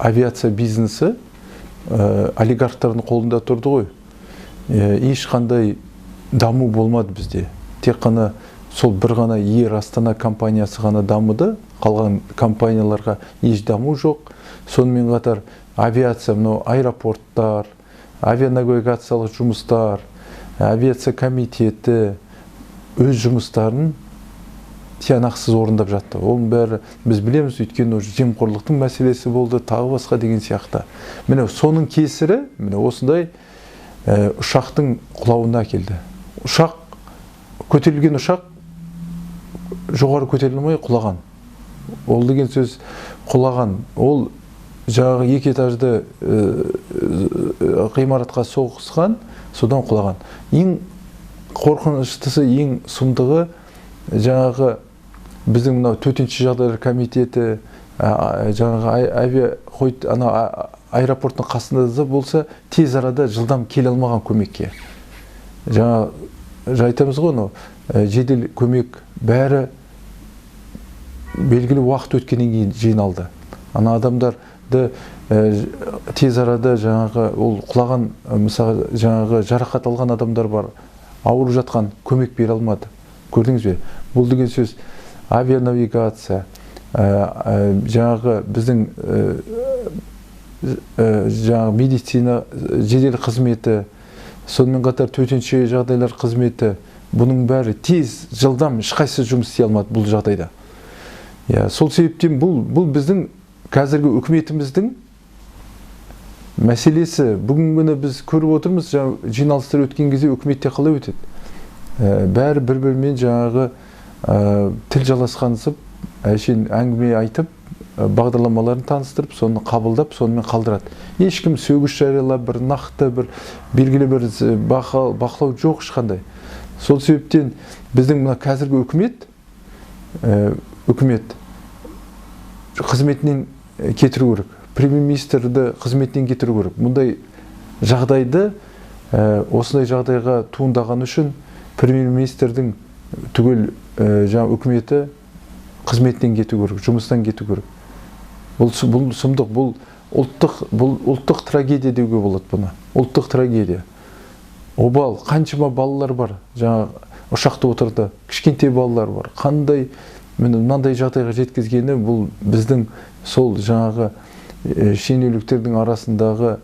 авиация бизнесі олигархтардың қолында тұрды ғой. Ешқандай даму болмады бізде. Тек қана сол бір ғана Air Астана компаниясы ғана дамыды, қалған компанияларға еш даму жоқ. Сонымен қатар авиация, аэропорттар, авианавигациялық жұмыстар, авиация комитеті өз жұмыстарын тиянақсыз орындап жатты. Оның бәрі біз білеміз, өйткені жемқорлықтың мәселесі болды, тағы басқа деген сияқты. Міне соның кесірі, міне осындай ұшақтың құлауына әкелді. Көтерілген ұшақ жоғары көтерілмей құлаған. Ол деген сөз құлаған. Ол жаңағы 2 этажды ғимаратқа соғысқан, содан құлаған. Ең қорқыныштысы, ең сұмдығы жаңағы біздің мынау төтенше жағдайлар комитеті, жаңағы аэропорттың қасында болса, тез арада жылдам келе алмаған көмекке. Жаңа айтамыз ғой, жедел көмек бәрі белгілі уақыт өткеннен кейін жиналды. Адамдарды тез арада жаңағы ол құлаған, мысалы жаңағы жарақат алған адамдар бар, ауырып жатқан, көмек бере алмады. Көрдіңіз бе? Бұл деген сөз авианавигация, жаңағы біздің жаңағы медицина жедел қызметі, сонымен қатар төтенше жағдайлар қызметі, бұның бәрі тез, жылдам ешқайсысы жұмыс істей алмады бұл жағдайда. Сол себептен бұл біздің қазіргі үкіметіміздің мәселесі. Бүгінгі күні біз көріп отырмыз, жиналыстар өткен кезде үкіметте қалай өтеді? Бәрі бір-бірімен жаңағы тіл жаласқансып, әңгіме айтып, бағдарламаларын таныстырып, соны қабылдап, сонымен қалдырады. Ешкім сөгіс жариялап, бір нақты, бір белгілі бір бақылау жоқ ешқандай. Сол себептен біздің қазіргі үкімет қызметінен кетіру керек. Премьер-министрді қызметінен кетіру керек. Мұндай жағдайды, осындай жағдайға туындаған үшін премьер-министрдің түгел үкіметі қызметінен кету керек, жұмыстан кету керек. Бұл сұмдық, бұл ұлттық трагедия деуге болады бұны. Ұлттық трагедия. Обал, қаншама балалар бар, жаңа ұшақта отырды, кішкентай балалар бар. Қандай мынандай жағдайға жеткізгені, бұл біздің сол жаңағы шенеуніктердің арасындағы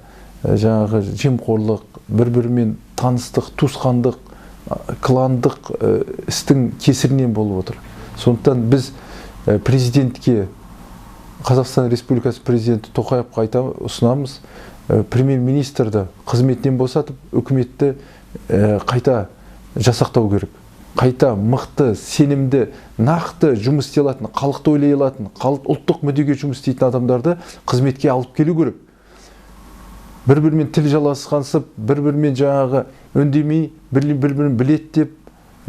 жаңағы жемқорлық, бір-бірімен таныстық, туысқандық, кландық істің кесірінен болып отыр. Сондықтан біз президентке, Қазақстан Республикасы президенті Тоқаевқа ұсынамыз, премьер-министрді қызметінен босатып, үкіметті қайта жасақтау керек. Қайта мықты, сенімді, нақты жұмыс істей алатын, халықты ойлай алатын, ұлттық мүддеге жұмыс істейтін адамдарды қызметке алып келу керек. Бір-бірімен тіл жаласқансып, бір-бірімен жаңағы үндемей, бір-бірін білет деп,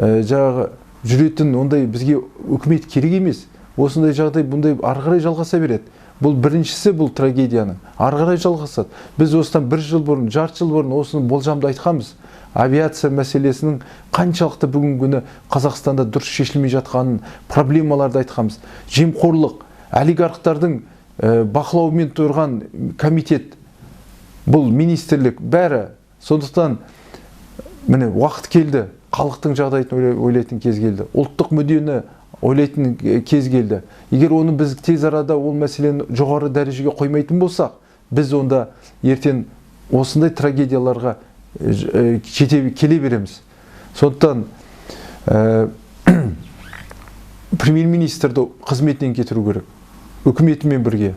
жаңағы жүретін ондай бізге үкімет керек емес. Осындай жағдай бұндай ары қарай жалғаса береді. Бұл біріншісі, бұл трагедияның ары қарай жалғасады. Біз осыдан 1 жыл бұрын, жарты жыл бұрын осыны болжамды айтқанбыз. Авиация мәселесінің қаншалықты бүгінгі күні Қазақстанда дұрыс шешілмей жатқанын, проблемаларды айтқанбыз. Жемқорлық, олигархтардың бақылауымен тұрған комитет, бұл министрлік бәрі. Сондықтан міне уақыт келді, халықтың жағдайын ойлайтын кез келді, ұлттық мүддені ойлайтын кез келді. Егер оны біз тез арада ол мәселені жоғары дәрежеге қоймайтын болсақ, біз онда ертең осындай трагедияларға келе береміз. Сондықтан премьер-министрді қызметінен кетіру керек, үкіметімен бірге.